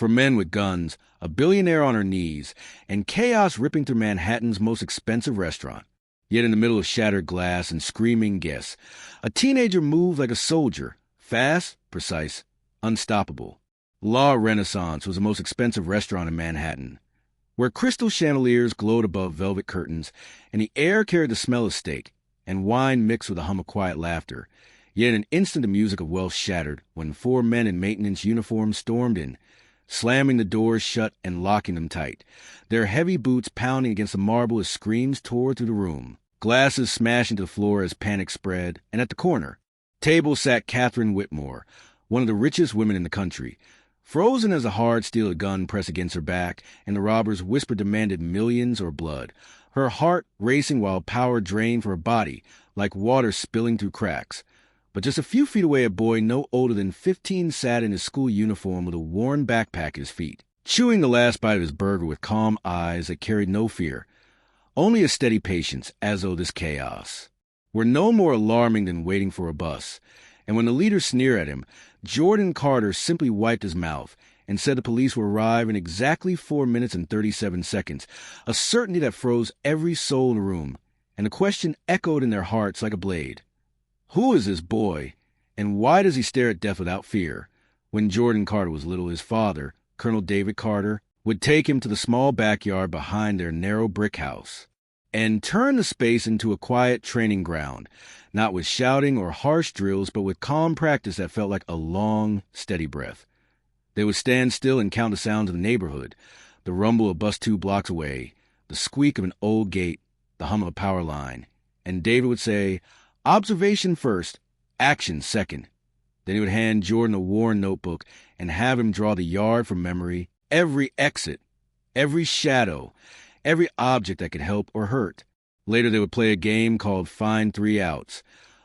For men with guns, a billionaire on her knees, and chaos ripping through Manhattan's most expensive restaurant. Yet in the middle of shattered glass and screaming guests, a teenager moved like a soldier, fast, precise, unstoppable. La Renaissance was the most expensive restaurant in Manhattan, where crystal chandeliers glowed above velvet curtains, and the air carried the smell of steak, and wine mixed with a hum of quiet laughter. Yet in an instant the music of wealth shattered when 4 men in maintenance uniforms stormed in, slamming the doors shut and locking them tight, their heavy boots pounding against the marble as screams tore through the room. Glasses smashed into the floor as panic spread, and at the corner table sat Catherine Whitmore, one of the richest women in the country, frozen as a hard steel gun pressed against her back, and the robbers whispered demanded millions or blood, her heart racing while power drained from her body like water spilling through cracks. But just a few feet away, a boy no older than 15 sat in his school uniform with a worn backpack at his feet, chewing the last bite of his burger with calm eyes that carried no fear, only a steady patience, as though this chaos were no more alarming than waiting for a bus. And when the leader sneered at him, Jordan Carter simply wiped his mouth and said the police will arrive in exactly 4 minutes and 37 seconds, a certainty that froze every soul in the room, and the question echoed in their hearts like a blade. Who is this boy, and why does he stare at death without fear? When Jordan Carter was little, his father, Colonel David Carter, would take him to the small backyard behind their narrow brick house and turn the space into a quiet training ground, not with shouting or harsh drills, but with calm practice that felt like a long, steady breath. They would stand still and count the sounds of the neighborhood, the rumble of a bus 2 blocks away, the squeak of an old gate, the hum of a power line, and David would say, "Observation first, action second." Then he would hand Jordan a worn notebook and have him draw the yard from memory, every exit, every shadow, every object that could help or hurt. Later they would play a game called Find 3 Outs,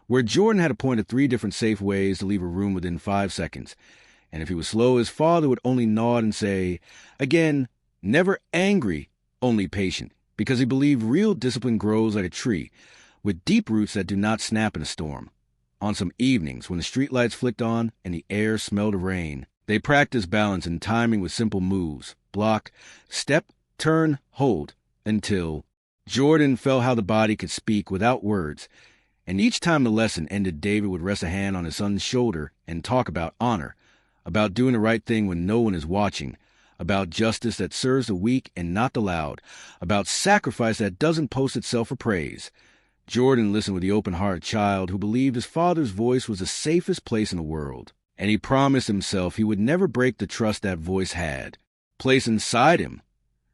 where Jordan had to point at 3 different safe ways to leave a room within 5 seconds. And if he was slow, his father would only nod and say, again, never angry, only patient, because he believed real discipline grows like a tree, with deep roots that do not snap in a storm. On some evenings, when the streetlights flicked on and the air smelled of rain, they practiced balance and timing with simple moves, block, step, turn, hold, until Jordan felt how the body could speak without words, and each time the lesson ended, David would rest a hand on his son's shoulder and talk about honor, about doing the right thing when no one is watching, about justice that serves the weak and not the loud, about sacrifice that doesn't post itself for praise. Jordan listened with the open-hearted child who believed his father's voice was the safest place in the world, and he promised himself he would never break the trust that voice had placed inside him.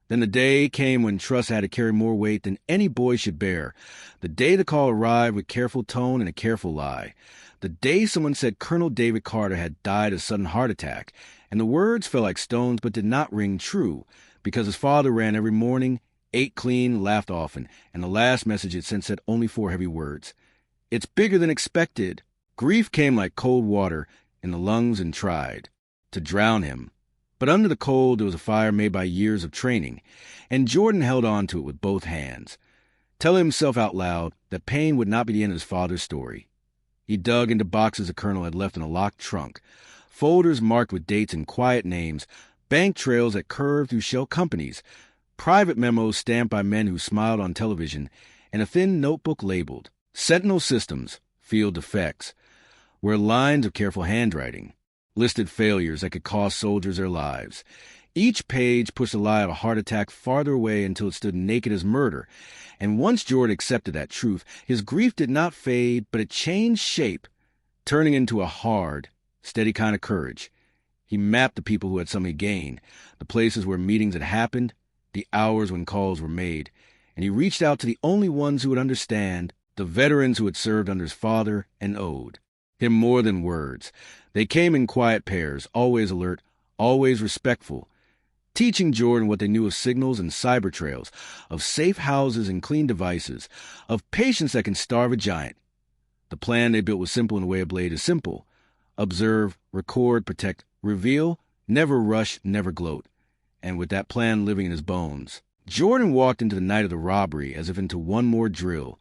Then the day came when trust had to carry more weight than any boy should bear. The day the call arrived with careful tone and a careful lie. The day someone said Colonel David Carter had died of a sudden heart attack, and the words fell like stones but did not ring true, because his father ran every morning, ate clean, laughed often, and the last message it sent said only 4 heavy words. It's bigger than expected. Grief came like cold water in the lungs and tried to drown him. But under the cold there was a fire made by years of training, and Jordan held on to it with both hands, telling himself out loud that pain would not be the end of his father's story. He dug into boxes the colonel had left in a locked trunk, folders marked with dates and quiet names, bank trails that curved through shell companies, private memos stamped by men who smiled on television, and a thin notebook labeled Sentinel Systems, Field Defects, where lines of careful handwriting listed failures that could cost soldiers their lives. Each page pushed the lie of a heart attack farther away until it stood naked as murder. And once Jordan accepted that truth, his grief did not fade, but it changed shape, turning into a hard, steady kind of courage. He mapped the people who had something to gain, the places where meetings had happened, the hours when calls were made, and he reached out to the only ones who would understand, the veterans who had served under his father and owed him more than words. They came in quiet pairs, always alert, always respectful, teaching Jordan what they knew of signals and cyber trails, of safe houses and clean devices, of patience that can starve a giant. The plan they built was simple in the way a blade is simple. Observe, record, protect, reveal, never rush, never gloat. And with that plan living in his bones, Jordan walked into the night of the robbery as if into one more drill,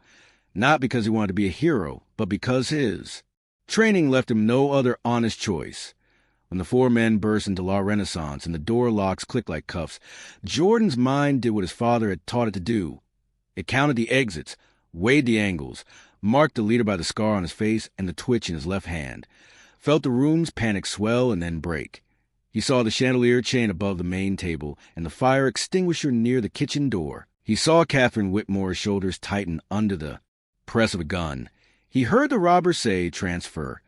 not because he wanted to be a hero, but because his training left him no other honest choice. When the four men burst into La Renaissance and the door locks clicked like cuffs, Jordan's mind did what his father had taught it to do. It counted the exits, weighed the angles, marked the leader by the scar on his face and the twitch in his left hand, felt the room's panic swell and then break. He saw the chandelier chain above the main table and the fire extinguisher near the kitchen door. He saw Catherine Whitmore's shoulders tighten under the press of a gun. He heard the robber say, "Transfer."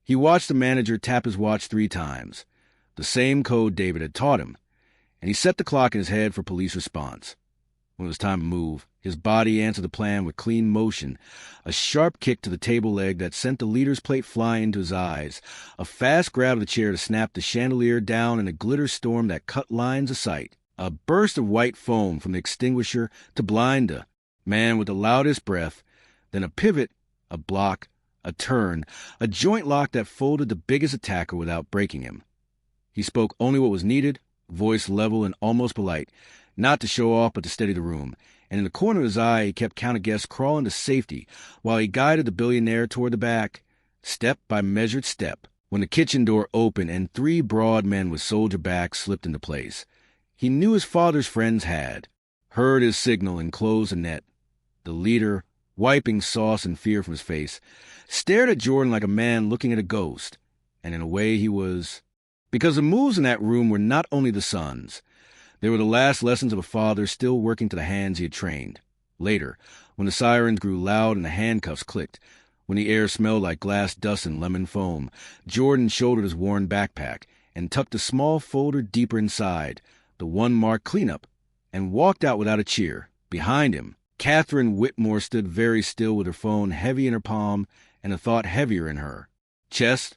He watched the manager tap his watch 3 times, the same code David had taught him, and he set the clock in his head for police response. When it was time to move, his body answered the plan with clean motion, a sharp kick to the table leg that sent the leader's plate flying into his eyes, a fast grab of the chair to snap the chandelier down in a glitter storm that cut lines of sight, a burst of white foam from the extinguisher to blind the man with the loudest breath, then a pivot, a block, a turn, a joint lock that folded the biggest attacker without breaking him. He spoke only what was needed, voice level and almost polite, not to show off but to steady the room, and in the corner of his eye he kept count of guests crawling to safety while he guided the billionaire toward the back, step by measured step. When the kitchen door opened and 3 broad men with soldier backs slipped into place, he knew his father's friends had, heard his signal and closed the net. The leader, wiping sauce and fear from his face, stared at Jordan like a man looking at a ghost, and in a way he was, because the moves in that room were not only the son's. They were the last lessons of a father still working to the hands he had trained. Later, when the sirens grew loud and the handcuffs clicked, when the air smelled like glass dust and lemon foam, Jordan shouldered his worn backpack and tucked a small folder deeper inside, the one marked cleanup, and walked out without a cheer. Behind him, Catherine Whitmore stood very still with her phone heavy in her palm and a thought heavier in her chest,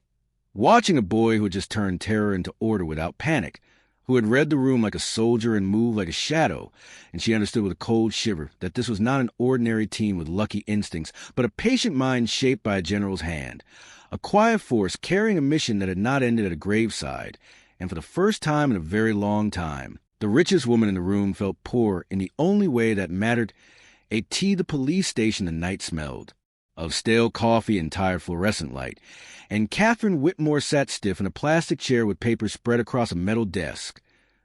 watching a boy who had just turned terror into order without panic, who had read the room like a soldier and moved like a shadow, and she understood with a cold shiver that this was not an ordinary team with lucky instincts, but a patient mind shaped by a general's hand, a quiet force carrying a mission that had not ended at a graveside, and for the first time in a very long time, the richest woman in the room felt poor in the only way that mattered, a tea the police station the night smelled, of stale coffee and tired fluorescent light, and Catherine Whitmore sat stiff in a plastic chair with papers spread across a metal desk,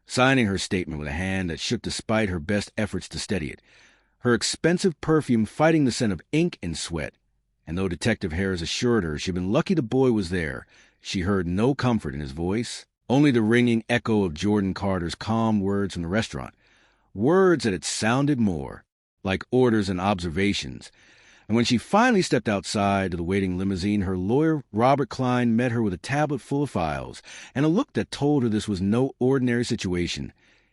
signing her statement with a hand that shook despite her best efforts to steady it, her expensive perfume fighting the scent of ink and sweat. And though Detective Harris assured her she'd been lucky the boy was there, she heard no comfort in his voice, only the ringing echo of Jordan Carter's calm words from the restaurant, words that had sounded more like orders and observations. And when she finally stepped outside to the waiting limousine, her lawyer, Robert Klein, met her with a tablet full of files and a look that told her this was no ordinary situation.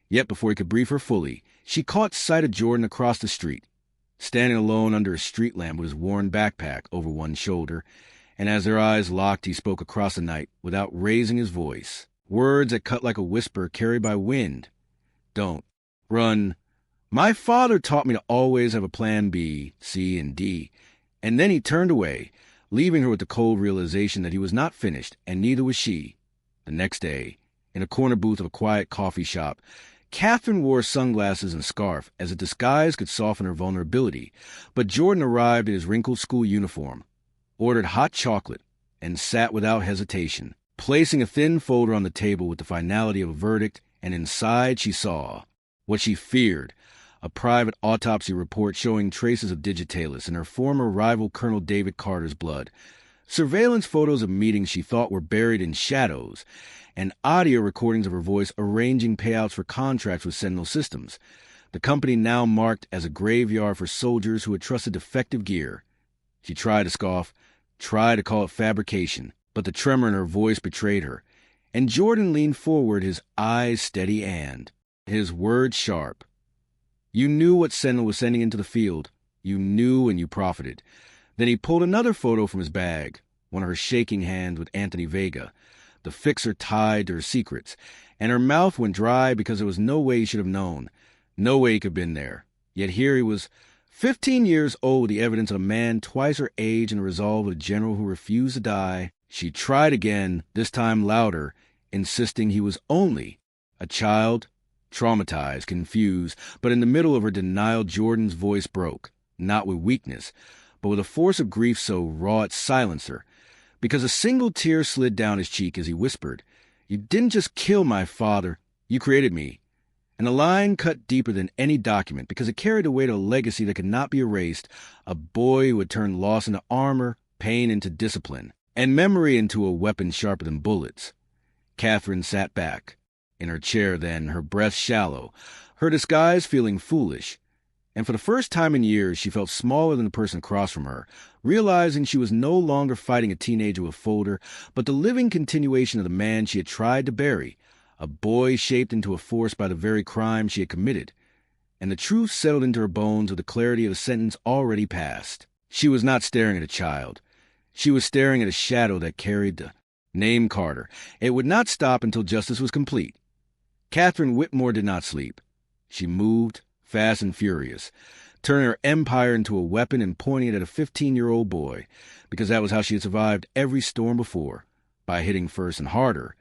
Yet before he could brief her fully, she caught sight of Jordan across the street, standing alone under a street lamp with his worn backpack over one shoulder, and as their eyes locked, he spoke across the night without raising his voice, words that cut like a whisper carried by wind. "Don't. Run. My father taught me to always have a plan B, C, and D." And then he turned away, leaving her with the cold realization that he was not finished, and neither was she. The next day, in a corner booth of a quiet coffee shop, Catherine wore sunglasses and a scarf, as a disguise could soften her vulnerability, but Jordan arrived in his wrinkled school uniform, ordered hot chocolate, and sat without hesitation, placing a thin folder on the table with the finality of a verdict, and inside she saw what she feared, a private autopsy report showing traces of digitalis in her former rival Colonel David Carter's blood, surveillance photos of meetings she thought were buried in shadows, and audio recordings of her voice arranging payouts for contracts with Sentinel Systems, the company now marked as a graveyard for soldiers who had trusted defective gear. She tried to scoff, tried to call it fabrication, but the tremor in her voice betrayed her, and Jordan leaned forward, his eyes steady and his words sharp. "You knew what Sentinel was sending into the field. You knew and you profited." Then he pulled another photo from his bag, one of her shaking hands with Anthony Vega, the fixer tied to her secrets, and her mouth went dry because there was no way he should have known, no way he could have been there. Yet here he was, 15 years old, with the evidence of a man twice her age and the resolve of a general who refused to die. She tried again, this time louder, insisting he was only a child, traumatized, confused, but in the middle of her denial, Jordan's voice broke, not with weakness, but with a force of grief so raw it silenced her, because a single tear slid down his cheek as he whispered, You didn't just kill my father, you created me. And the line cut deeper than any document because it carried the weight of a legacy that could not be erased, a boy who had turned loss into armor, pain into discipline, and memory into a weapon sharper than bullets. Catherine sat back, in her chair then, her breath shallow, her disguise feeling foolish. And for the first time in years, she felt smaller than the person across from her, realizing she was no longer fighting a teenager with a folder, but the living continuation of the man she had tried to bury, a boy shaped into a force by the very crime she had committed. And the truth settled into her bones with the clarity of a sentence already passed. She was not staring at a child. She was staring at a shadow that carried the name Carter. It would not stop until justice was complete. Catherine Whitmore did not sleep. She moved, fast and furious, turning her empire into a weapon and pointing it at a 15-year-old boy, because that was how she had survived every storm before, by hitting first and harder.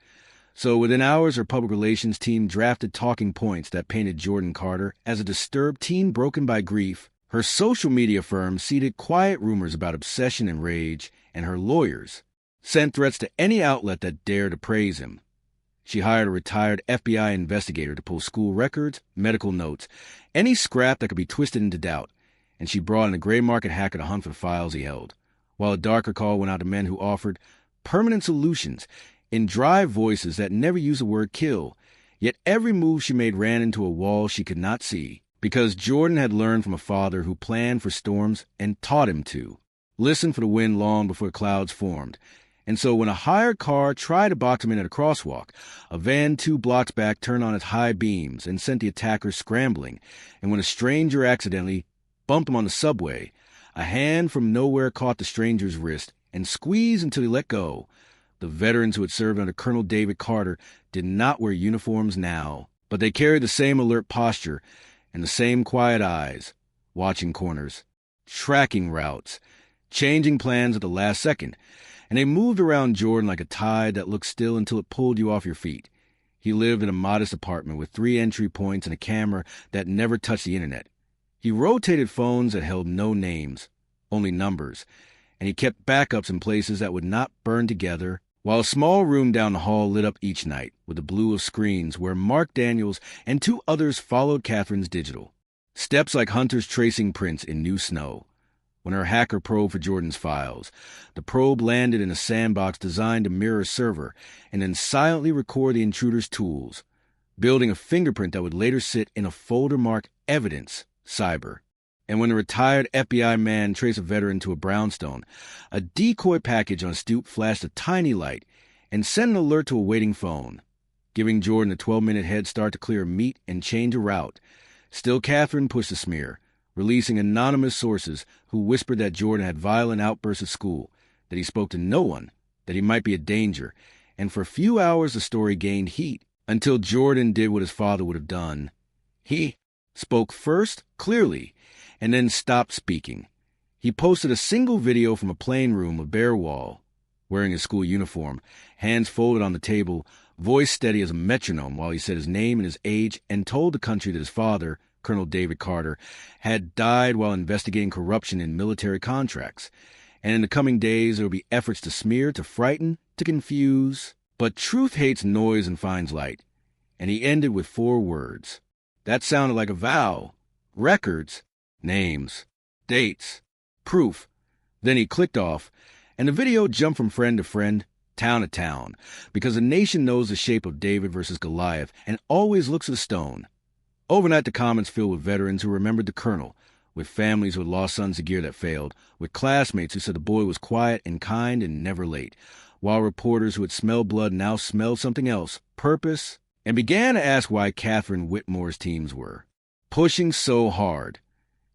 So within hours, her public relations team drafted talking points that painted Jordan Carter as a disturbed teen broken by grief. Her social media firm seeded quiet rumors about obsession and rage, and her lawyers sent threats to any outlet that dared to praise him. She hired a retired FBI investigator to pull school records, medical notes, any scrap that could be twisted into doubt, and she brought in a gray market hacker to hunt for the files he held, while a darker call went out to men who offered permanent solutions in dry voices that never used the word kill. Yet every move she made ran into a wall she could not see, because Jordan had learned from a father who planned for storms and taught him to listen for the wind long before clouds formed. And so when a hired car tried to box him in at a crosswalk, a van 2 blocks back turned on its high beams and sent the attackers scrambling. And when a stranger accidentally bumped him on the subway, a hand from nowhere caught the stranger's wrist and squeezed until he let go. The veterans who had served under Colonel David Carter did not wear uniforms now, but they carried the same alert posture and the same quiet eyes, watching corners, tracking routes, changing plans at the last second, and they moved around Jordan like a tide that looked still until it pulled you off your feet. He lived in a modest apartment with 3 entry points and a camera that never touched the internet. He rotated phones that held no names, only numbers, and he kept backups in places that would not burn together, while a small room down the hall lit up each night with the blue of screens where Mark Daniels and 2 others followed Catherine's digital. Steps like hunters tracing prints in new snow. When her hacker probed for Jordan's files, the probe landed in a sandbox designed to mirror a server and then silently record the intruder's tools, building a fingerprint that would later sit in a folder marked Evidence, Cyber. And when a retired FBI man traced a veteran to a brownstone, a decoy package on a stoop flashed a tiny light and sent an alert to a waiting phone, giving Jordan a 12-minute head start to clear a meet and change a route. Still, Catherine pushed the smear, releasing anonymous sources who whispered that Jordan had violent outbursts at school, that he spoke to no one, that he might be a danger, and for a few hours the story gained heat, until Jordan did what his father would have done. He spoke first, clearly, and then stopped speaking. He posted a single video from a plane room of bare wall, wearing his school uniform, hands folded on the table, voice steady as a metronome while he said his name and his age and told the country that his father, Colonel David Carter, had died while investigating corruption in military contracts. And in the coming days, there will be efforts to smear, to frighten, to confuse. But truth hates noise and finds light. And he ended with 4 words. That sounded like a vow. Records, names, dates, proof. Then he clicked off, and the video jumped from friend to friend, town to town, because the nation knows the shape of David versus Goliath and always looks at a stone. Overnight, the comments filled with veterans who remembered the colonel, with families who had lost sons to gear that failed, with classmates who said the boy was quiet and kind and never late, while reporters who had smelled blood now smelled something else, purpose, and began to ask why Catherine Whitmore's teams were pushing so hard.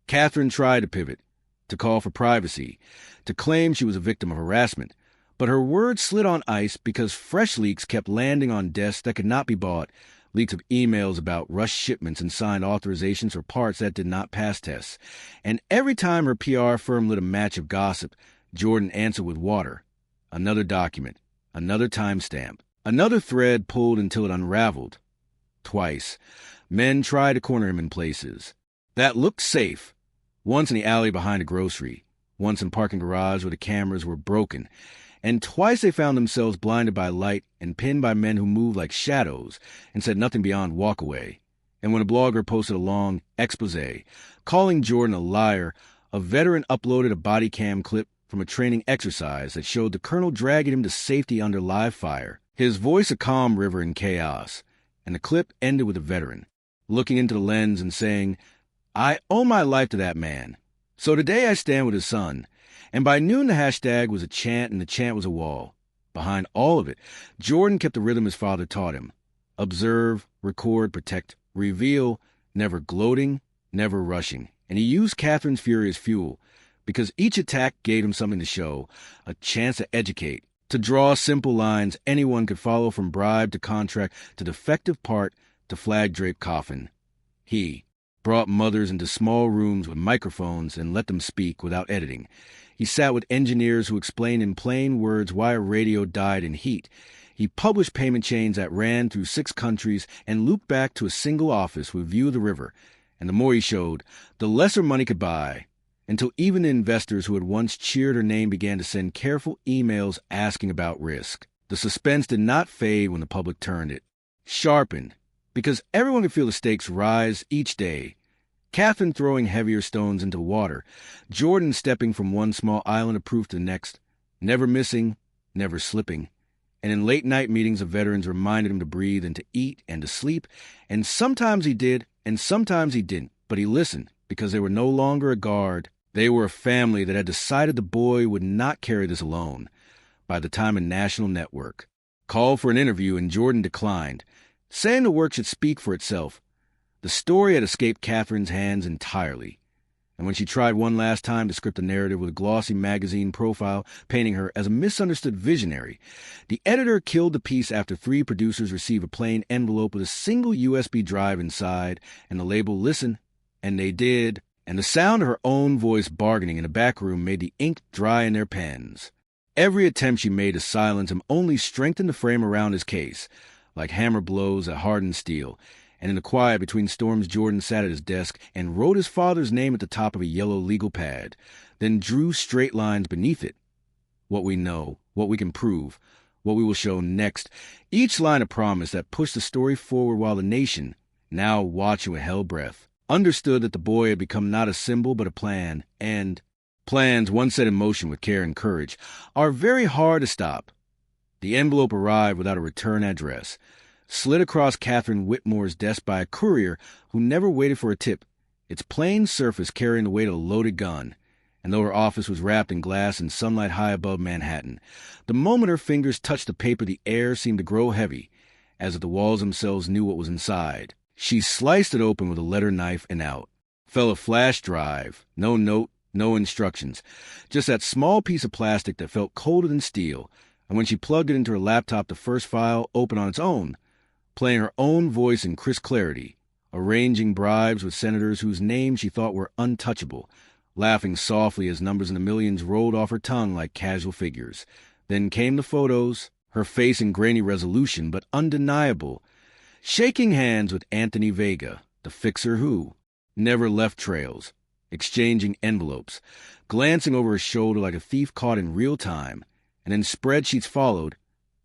Catherine tried to pivot, to call for privacy, to claim she was a victim of harassment, but her words slid on ice because fresh leaks kept landing on desks that could not be bought, leaks of emails about rushed shipments and signed authorizations for parts that did not pass tests. And every time her PR firm lit a match of gossip, Jordan answered with water. Another document, another timestamp, another thread pulled until it unraveled. Twice, men tried to corner him in places that looked safe. Once in the alley behind a grocery, once in parking garage where the cameras were broken, and twice they found themselves blinded by light and pinned by men who moved like shadows and said nothing beyond walk away. And when a blogger posted a long expose calling Jordan a liar, a veteran uploaded a body cam clip from a training exercise that showed the colonel dragging him to safety under live fire, his voice a calm river in chaos. And the clip ended with a veteran looking into the lens and saying, "I owe my life to that man. So today I stand with his son." And by noon the hashtag was a chant and the chant was a wall. Behind all of it, Jordan kept the rhythm his father taught him. Observe, record, protect, reveal, never gloating, never rushing. And he used Catherine's fury as fuel, because each attack gave him something to show, a chance to educate, to draw simple lines anyone could follow, from bribe to contract to defective part to flag-draped coffin. He brought mothers into small rooms with microphones and let them speak without editing. He sat with engineers who explained in plain words why a radio died in heat. He published payment chains that ran through 6 countries and looped back to a single office with view of the river. And the more he showed, the lesser money could buy, until even the investors who had once cheered her name began to send careful emails asking about risk. The suspense did not fade when the public turned. It sharpened, because everyone could feel the stakes rise each day. Catherine throwing heavier stones into the water, Jordan stepping from one small island of proof to the next, never missing, never slipping. And in late-night meetings of veterans reminded him to breathe and to eat and to sleep, and sometimes he did, and sometimes he didn't, but he listened, because they were no longer a guard. They were a family that had decided the boy would not carry this alone. By the time a national network called for an interview and Jordan declined, saying the work should speak for itself, the story had escaped Catherine's hands entirely. And when she tried one last time to script a narrative with a glossy magazine profile painting her as a misunderstood visionary, the editor killed the piece after 3 producers received a plain envelope with a single USB drive inside and the label "Listen," and they did, and the sound of her own voice bargaining in the back room made the ink dry in their pens. Every attempt she made to silence him only strengthened the frame around his case, like hammer blows that hardened steel. And in the quiet between storms, Jordan sat at his desk and wrote his father's name at the top of a yellow legal pad, then drew straight lines beneath it. What we know, what we can prove, what we will show next, each line a promise that pushed the story forward, while the nation, now watching with held breath, understood that the boy had become not a symbol but a plan, and plans, once set in motion with care and courage, are very hard to stop. The envelope arrived without a return address, slid across Catherine Whitmore's desk by a courier who never waited for a tip, its plain surface carrying the weight of a loaded gun. And though her office was wrapped in glass and sunlight high above Manhattan, the moment her fingers touched the paper the air seemed to grow heavy, as if the walls themselves knew what was inside. She sliced it open with a letter knife, and out fell a flash drive. No note, no instructions, just that small piece of plastic that felt colder than steel. And when she plugged it into her laptop, the first file opened on its own, playing her own voice in crisp clarity, arranging bribes with senators whose names she thought were untouchable, laughing softly as numbers in the millions rolled off her tongue like casual figures. Then came the photos, her face in grainy resolution but undeniable, shaking hands with Anthony Vega, the fixer who never left trails, exchanging envelopes, glancing over his shoulder like a thief caught in real time. And then spreadsheets followed,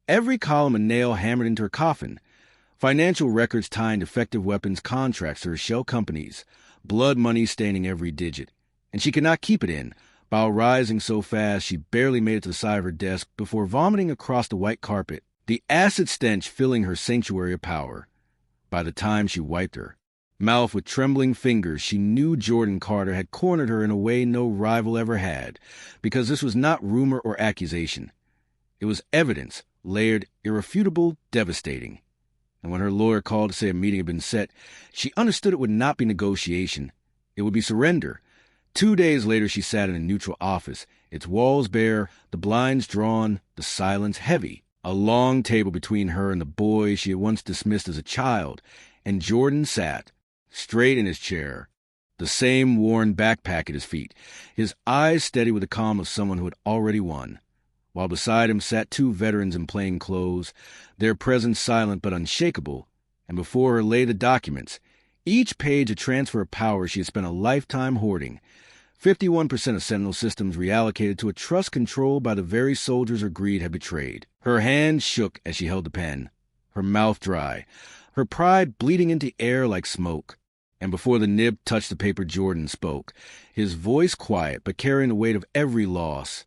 every column a nail hammered into her coffin, financial records tying defective weapons contracts to her shell companies, blood money staining every digit. And she could not keep it in, while rising so fast she barely made it to the side of her desk before vomiting across the white carpet, the acid stench filling her sanctuary of power. By the time she wiped her mouth with trembling fingers, she knew Jordan Carter had cornered her in a way no rival ever had, because this was not rumor or accusation. It was evidence, layered, irrefutable, devastating. And when her lawyer called to say a meeting had been set, she understood it would not be negotiation. It would be surrender. 2 days later she sat in a neutral office, its walls bare, the blinds drawn, the silence heavy. A long table between her and the boy she had once dismissed as a child, and Jordan sat, straight in his chair, the same worn backpack at his feet, his eyes steady with the calm of someone who had already won. While beside him sat 2 veterans in plain clothes, their presence silent but unshakable, and before her lay the documents, each page a transfer of power she had spent a lifetime hoarding, 51% of Sentinel systems reallocated to a trust controlled by the very soldiers her greed had betrayed. Her hand shook as she held the pen, her mouth dry, her pride bleeding into air like smoke. And before the nib touched the paper, Jordan spoke, his voice quiet but carrying the weight of every loss,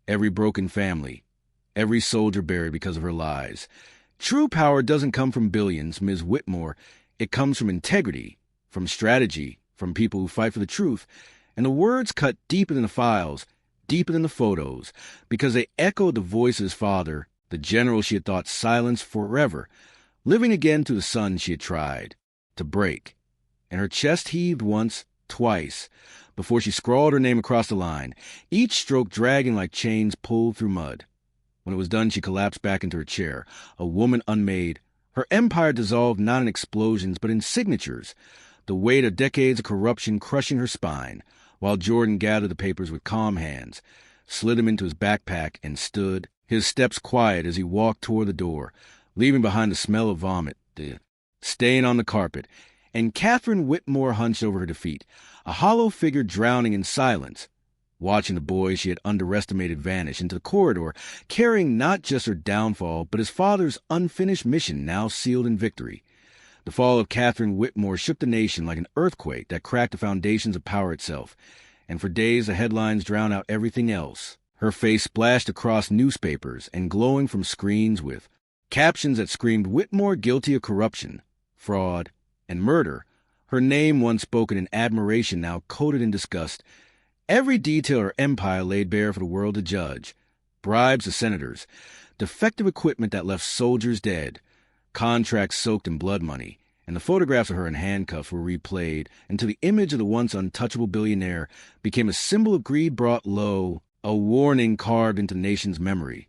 every broken family, every soldier buried because of her lies. True power doesn't come from billions, Ms. Whitmore. It comes from integrity, from strategy, from people who fight for the truth. And the words cut deeper than the files, deeper than the photos, because they echoed the voice of his father, the general she had thought silenced forever, living again through the sun she had tried to break. And her chest heaved once, twice, before she scrawled her name across the line, each stroke dragging like chains pulled through mud. When it was done, she collapsed back into her chair, a woman unmade, her empire dissolved not in explosions but in signatures, the weight of decades of corruption crushing her spine, while Jordan gathered the papers with calm hands, slid them into his backpack, and stood, his steps quiet as he walked toward the door, leaving behind the smell of vomit, the stain on the carpet, and Catherine Whitmore hunched over her defeat, a hollow figure drowning in silence, watching the boy she had underestimated vanish into the corridor, carrying not just her downfall, but his father's unfinished mission now sealed in victory. The fall of Catherine Whitmore shook the nation like an earthquake that cracked the foundations of power itself, and for days the headlines drowned out everything else. Her face splashed across newspapers and glowing from screens with captions that screamed Whitmore guilty of corruption, fraud, and murder, her name once spoken in admiration now coded in disgust. Every detail of her empire laid bare for the world to judge. Bribes to senators, defective equipment that left soldiers dead, contracts soaked in blood money, and the photographs of her in handcuffs were replayed until the image of the once untouchable billionaire became a symbol of greed brought low, a warning carved into the nation's memory.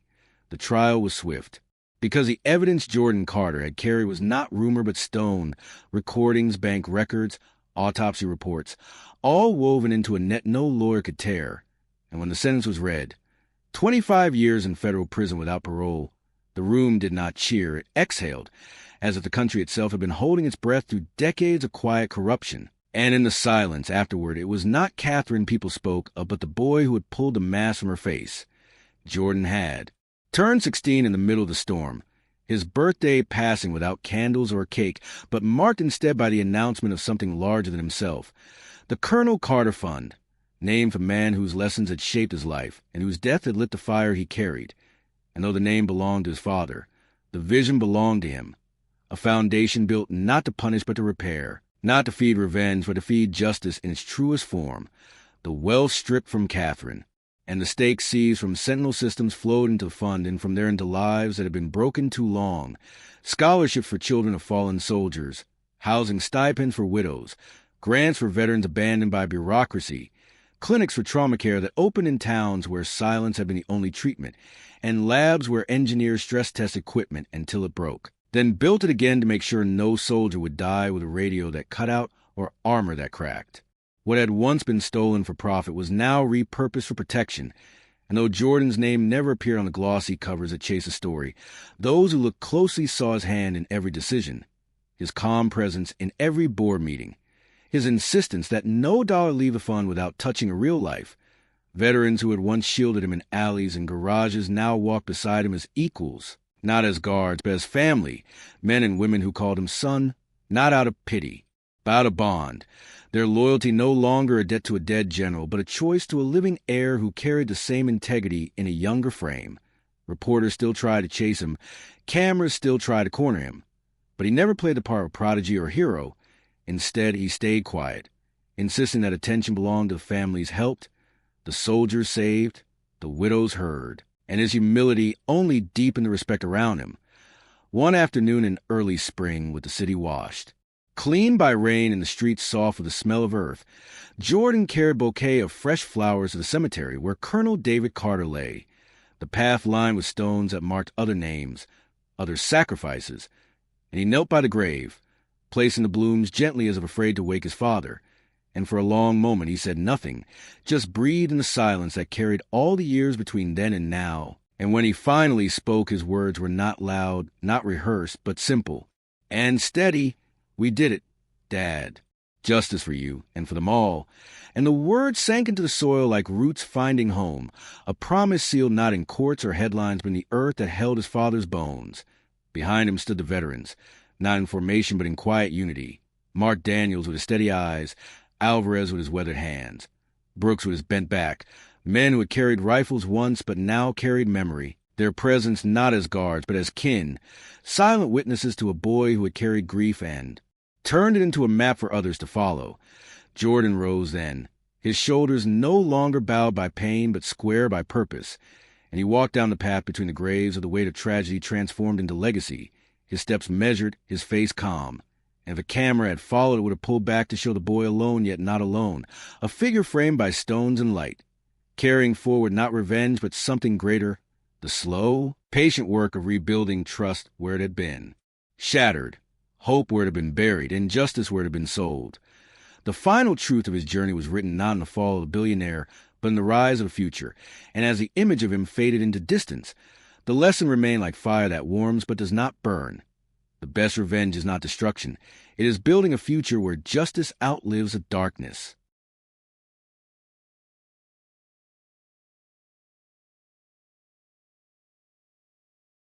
The trial was swift, because the evidence Jordan Carter had carried was not rumor but stone, recordings, bank records, autopsy reports, all woven into a net no lawyer could tear. And when the sentence was read, 25 years in federal prison without parole, the room did not cheer, it exhaled, as if the country itself had been holding its breath through decades of quiet corruption. And in the silence afterward, it was not Catherine people spoke of, but the boy who had pulled the mask from her face. Jordan had turned 16 in the middle of the storm, his birthday passing without candles or cake, but marked instead by the announcement of something larger than himself. The Colonel Carter Fund, named for a man whose lessons had shaped his life, and whose death had lit the fire he carried. And though the name belonged to his father, the vision belonged to him. A foundation built not to punish but to repair, not to feed revenge but to feed justice in its truest form. The wealth stripped from Catherine, and the stakes seized from Sentinel systems flowed into the fund, and from there into lives that had been broken too long. Scholarships for children of fallen soldiers, housing stipends for widows, grants for veterans abandoned by bureaucracy, clinics for trauma care that opened in towns where silence had been the only treatment, and labs where engineers stress-test equipment until it broke, then built it again to make sure no soldier would die with a radio that cut out or armor that cracked. What had once been stolen for profit was now repurposed for protection, and though Jordan's name never appeared on the glossy covers that chased the story, those who looked closely saw his hand in every decision, his calm presence in every board meeting, his insistence that no dollar leave the fund without touching a real life. Veterans who had once shielded him in alleys and garages now walked beside him as equals, not as guards, but as family, men and women who called him son, not out of pity, but out of bond, their loyalty no longer a debt to a dead general, but a choice to a living heir who carried the same integrity in a younger frame. Reporters still tried to chase him, cameras still tried to corner him, but he never played the part of prodigy or hero. Instead, he stayed quiet, insisting that attention belonged to the families helped, the soldiers saved, the widows heard, and his humility only deepened the respect around him. One afternoon in early spring, with the city washed, clean by rain and the streets soft with the smell of earth, Jordan carried a bouquet of fresh flowers to the cemetery where Colonel David Carter lay, the path lined with stones that marked other names, other sacrifices, and he knelt by the grave, placing the blooms gently as if afraid to wake his father. And for a long moment he said nothing, just breathed in the silence that carried all the years between then and now. And when he finally spoke, his words were not loud, not rehearsed, but simple and steady. "We did it, Dad." Justice for you, and for them all. And the word sank into the soil like roots finding home, a promise sealed not in courts or headlines, but in the earth that held his father's bones. Behind him stood the veterans, not in formation but in quiet unity. Mark Daniels with his steady eyes, Alvarez with his weathered hands, Brooks with his bent back, men who had carried rifles once but now carried memory, their presence not as guards but as kin, silent witnesses to a boy who had carried grief and turned it into a map for others to follow. Jordan rose then, his shoulders no longer bowed by pain but square by purpose, and he walked down the path between the graves of the weight of tragedy transformed into legacy, his steps measured, his face calm. And if a camera had followed, it would have pulled back to show the boy alone yet not alone, a figure framed by stones and light, carrying forward not revenge but something greater, the slow, patient work of rebuilding trust where it had been shattered, hope where it had been buried, injustice where it had been sold. The final truth of his journey was written not in the fall of the billionaire, but in the rise of the future, and as the image of him faded into distance, the lesson remained like fire that warms but does not burn. The best revenge is not destruction. It is building a future where justice outlives the darkness.